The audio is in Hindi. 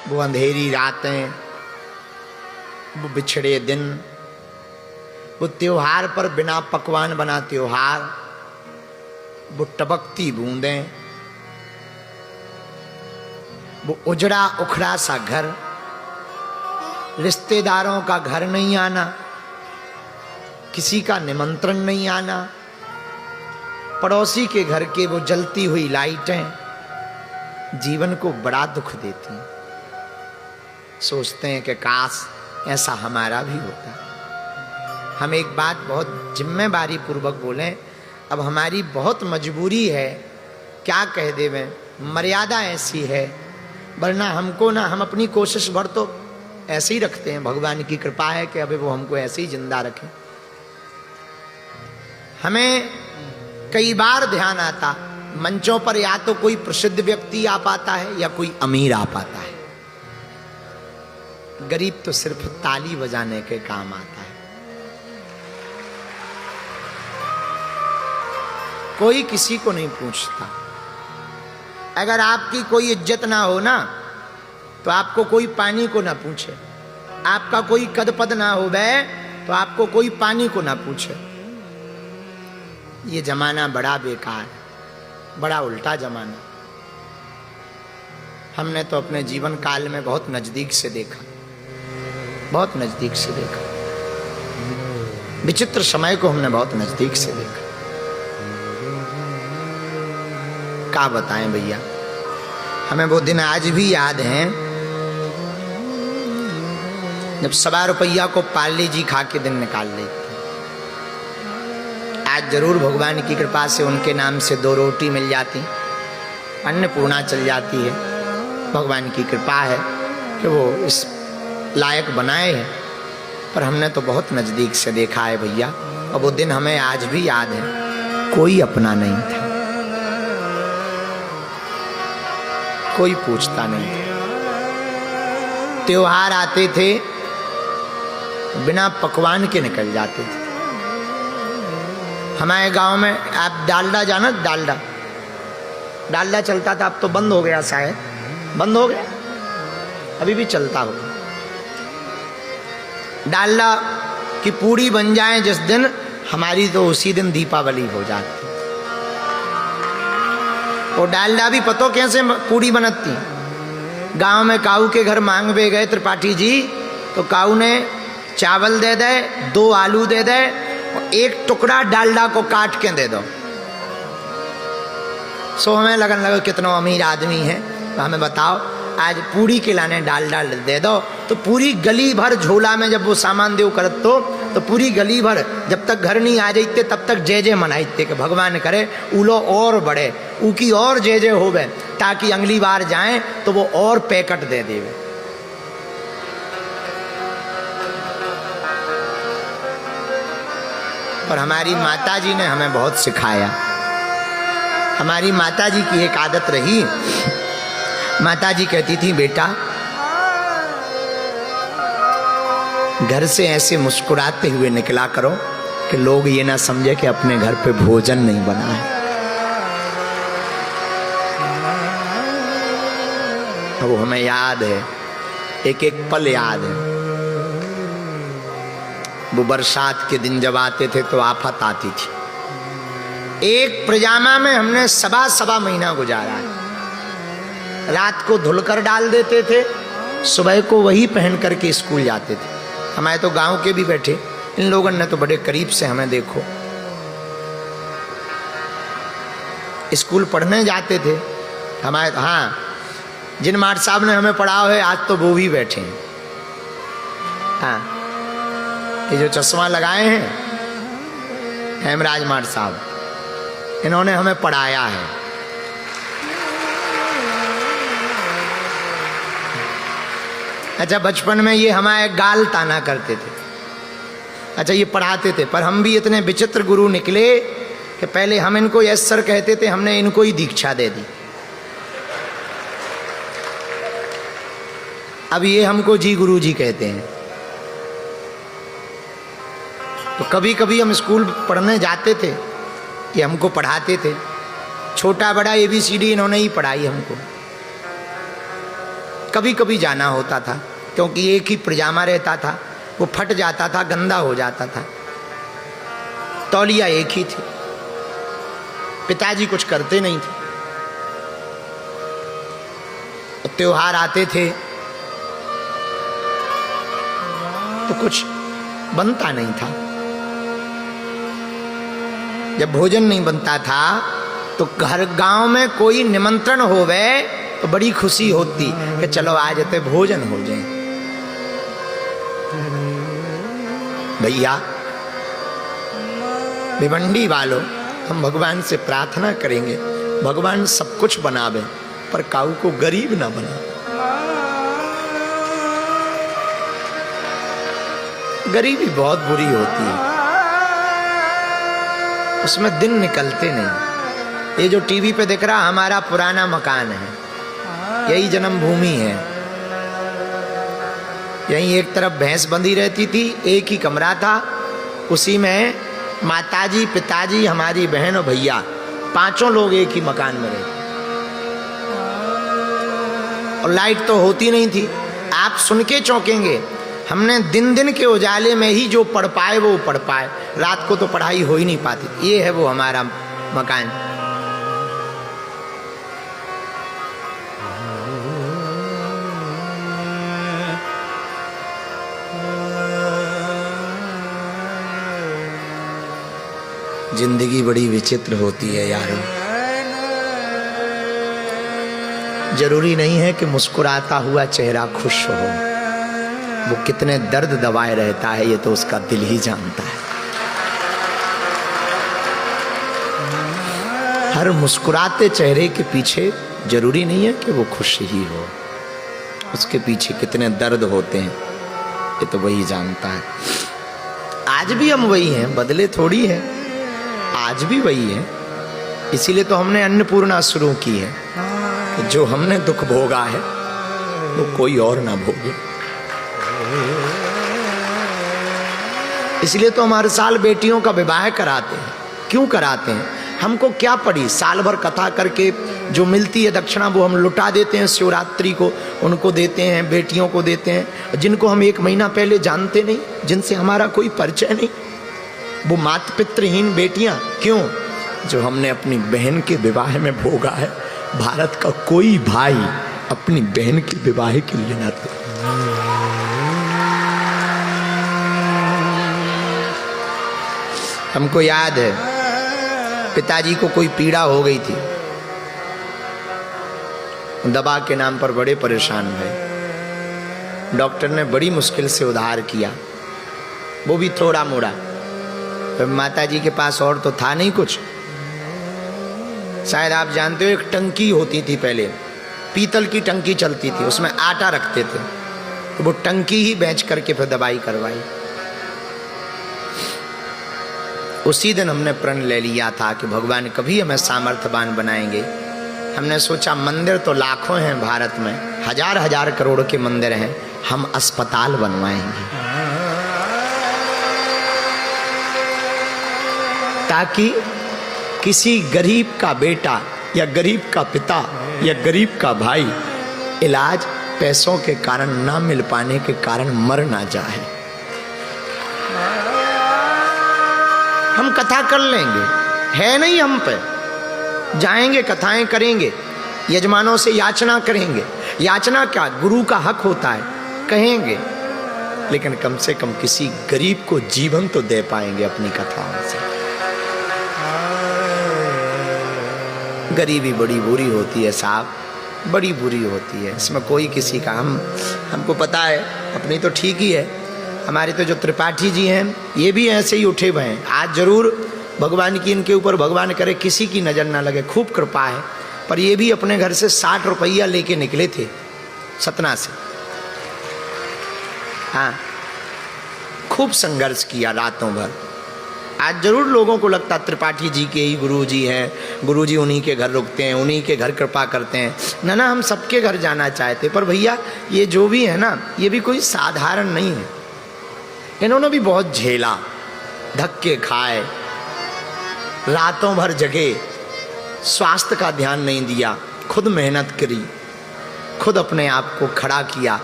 वो अंधेरी रातें, वो बिछड़े दिन, वो त्योहार पर बिना पकवान बना त्योहार, वो टपकती बूंदें, वो उजड़ा उखड़ा सा घर, रिश्तेदारों का घर नहीं आना, किसी का निमंत्रण नहीं आना, पड़ोसी के घर के वो जलती हुई लाइटें जीवन को बड़ा दुख देती हैं। सोचते हैं कि काश ऐसा हमारा भी होता। हम एक बात बहुत जिम्मेदारी पूर्वक बोलें, अब हमारी बहुत मजबूरी है, क्या कह देवें, मर्यादा ऐसी है, वरना हमको ना, हम अपनी कोशिश भर तो ऐसे ही रखते हैं। भगवान की कृपा है कि अभी वो हमको ऐसे ही जिंदा रखें। हमें कई बार ध्यान आता, मंचों पर या तो कोई प्रसिद्ध व्यक्ति आ पाता है या कोई अमीर आ पाता है, गरीब तो सिर्फ ताली बजाने के काम आता है। कोई किसी को नहीं पूछता। अगर आपकी कोई इज्जत ना हो ना, तो आपको कोई पानी को ना पूछे। आपका कोई कद पद ना हो बे, तो आपको कोई पानी को ना पूछे। ये जमाना बड़ा बेकार है, बड़ा उल्टा जमाना। हमने तो अपने जीवन काल में बहुत नजदीक से देखा, बहुत नजदीक से देखा। विचित्र समय को हमने बहुत नजदीक से देखा। क्या बताएं भैया, हमें वो दिन आज भी याद हैं जब 1.25 रुपया को पार्ले जी खा के दिन निकाल लेते। आज जरूर भगवान की कृपा से उनके नाम से 2 रोटी मिल जाती, अन्नपूर्णा चल जाती है। भगवान की कृपा है कि वो इस लायक बनाए हैं, पर हमने तो बहुत नजदीक से देखा है भैया। और वो दिन हमें आज भी याद है, कोई अपना नहीं था, कोई पूछता नहीं था। त्योहार आते थे, बिना पकवान के निकल जाते थे। हमारे गांव में आप डालडा जाना, डालडा चलता था, अब तो बंद हो गया, शायद बंद हो गया, अभी भी चलता होगा। डालडा की पूड़ी बन जाए जिस दिन, हमारी तो उसी दिन दीपावली हो जाती। और डालडा भी पतो कैसे पूड़ी बनती। गांव में काऊ के घर मांग पे गए त्रिपाठी जी, तो काऊ ने चावल दे दे, 2 आलू दे दे और 1 टुकड़ा डालडा को काट के दे दो। सो हमें लगन लगा कितना अमीर आदमी है, तो हमें बताओ आज पूरी के लाने डालडा दे दो। तो पूरी गली भर झोला में जब वो सामान देव करत तो पूरी गली भर जब तक घर नहीं आ जाते तब तक जय जय मनाते कि भगवान करे उलो और बढ़े, ऊकी और जय जय होवे, ताकि अगली बार जाएं तो वो और पैकेट दे देवे। और हमारी माताजी ने हमें बहुत सिखाया। हमारी माताजी की एक आदत रही, माताजी कहती थी बेटा घर से ऐसे मुस्कुराते हुए निकला करो कि लोग ये ना समझे कि अपने घर पे भोजन नहीं बना है। वो हमें याद है, एक एक पल याद है। वो बरसात के दिन जब आते थे तो आफत आती थी। एक पजामा में हमने सवा महीना गुजारा है। रात को धुलकर डाल देते थे, सुबह को वही पहन करके स्कूल जाते थे। हमारे तो गांव के भी बैठे, इन लोगों ने तो बड़े करीब से हमें देखो। स्कूल पढ़ने जाते थे हमारे, हाँ, जिन माट साहब ने हमें पढ़ाया है आज तो वो भी बैठे हैं। हाँ, ये जो चश्मा लगाए हैं हेमराज माट साहब, इन्होंने हमें पढ़ाया है। अच्छा, बचपन में ये हमारे गाल ताना करते थे। अच्छा, ये पढ़ाते थे, पर हम भी इतने विचित्र गुरु निकले कि पहले हम इनको यस सर कहते थे, हमने इनको ही दीक्षा दे दी। अब ये हमको जी गुरु जी कहते हैं। तो कभी कभी हम स्कूल पढ़ने जाते थे, ये हमको पढ़ाते थे। छोटा बड़ा ABCD इन्होंने ही पढ़ाई हमको। कभी कभी जाना होता था, क्योंकि एक ही पजामा रहता था, वो फट जाता था, गंदा हो जाता था। तौलिया एक ही थी। पिताजी कुछ करते नहीं थे। त्योहार आते थे तो कुछ बनता नहीं था। जब भोजन नहीं बनता था तो घर गांव में कोई निमंत्रण होवे तो बड़ी खुशी होती कि चलो आज ते भोजन हो जाए। भैया भिवंडी वालों, हम भगवान से प्रार्थना करेंगे भगवान सब कुछ बनावे पर काऊ को गरीब ना बना। गरीबी बहुत बुरी होती है, उसमें दिन निकलते नहीं। ये जो टीवी पे दिख रहा हमारा पुराना मकान है, यही जन्मभूमि है। यहीं एक तरफ भैंस बंधी रहती थी, एक ही कमरा था, उसी में माताजी, पिताजी, हमारी बहन और भैया, पांचों लोग एक ही मकान में रहते। और लाइट तो होती नहीं थी। आप सुन के चौंकेंगे, हमने दिन दिन के उजाले में ही जो पढ़ पाए वो पढ़ पाए, रात को तो पढ़ाई हो ही नहीं पाती। ये है वो हमारा मकान। जिंदगी बड़ी विचित्र होती है यारों। जरूरी नहीं है कि मुस्कुराता हुआ चेहरा खुश हो, वो कितने दर्द दबाए रहता है ये तो उसका दिल ही जानता है। हर मुस्कुराते चेहरे के पीछे जरूरी नहीं है कि वो खुश ही हो, उसके पीछे कितने दर्द होते हैं ये तो वही जानता है। आज भी हम वही हैं, बदले थोड़ी है, आज भी वही है। इसीलिए तो हमने अन्नपूर्णा शुरू की है कि जो हमने दुख भोगा है वो कोई और ना भोगे। इसलिए तो हम हर साल बेटियों का विवाह कराते हैं। क्यों कराते हैं? हमको क्या पड़ी, साल भर कथा करके जो मिलती है दक्षिणा वो हम लुटा देते हैं, शिवरात्रि को उनको देते हैं, बेटियों को देते हैं जिनको हम 1 महीना पहले जानते नहीं, जिनसे हमारा कोई परिचय नहीं। वो मात पितृहीन बेटियां क्यों? जो हमने अपनी बहन के विवाह में भोगा है। भारत का कोई भाई अपनी बहन के विवाह के लिए न थे। हमको याद है पिताजी को कोई पीड़ा हो गई थी, दवा के नाम पर बड़े परेशान हुए। डॉक्टर ने बड़ी मुश्किल से उद्धार किया, वो भी थोड़ा मोड़ा। माताजी के पास और तो था नहीं कुछ। शायद आप जानते हो एक टंकी होती थी पहले, पीतल की टंकी चलती थी, उसमें आटा रखते थे, तो वो टंकी ही बेच करके फिर दवाई करवाई। उसी दिन हमने प्रण ले लिया था कि भगवान कभी हमें सामर्थ्यवान बनाएंगे। हमने सोचा मंदिर तो लाखों हैं भारत में, हजार हजार करोड़ के मंदिर हैं, हम अस्पताल बनवाएंगे ताकि किसी गरीब का बेटा या गरीब का पिता या गरीब का भाई इलाज पैसों के कारण ना मिल पाने के कारण मर ना जाए। हम कथा कर लेंगे, है नहीं हम पे, जाएंगे कथाएं करेंगे, यजमानों से याचना करेंगे। याचना क्या, गुरु का हक होता है, कहेंगे, लेकिन कम से कम किसी गरीब को जीवन तो दे पाएंगे अपनी कथाओं से। गरीबी बड़ी बुरी होती है साहब, बड़ी बुरी होती है, इसमें कोई किसी का हमको पता है, अपनी तो ठीक ही है। हमारे तो जो त्रिपाठी जी हैं ये भी ऐसे ही उठे हुए हैं। आज जरूर भगवान की इनके ऊपर, भगवान करे किसी की नज़र ना लगे, खूब कृपा है, पर ये भी अपने घर से 60 रुपया लेके निकले थे सतना से। हाँ, खूब संघर्ष किया रातों भर। आज जरूर लोगों को लगता त्रिपाठी जी के ही गुरु जी हैं, गुरु जी उन्हीं के घर रुकते हैं, उन्हीं के घर कृपा करते हैं। ना हम सबके घर जाना चाहते, पर भैया ये जो भी है ना, ये भी कोई साधारण नहीं है। इन्होंने भी बहुत झेला, धक्के खाए, रातों भर जगे, स्वास्थ्य का ध्यान नहीं दिया, खुद मेहनत करी, खुद अपने आप को खड़ा किया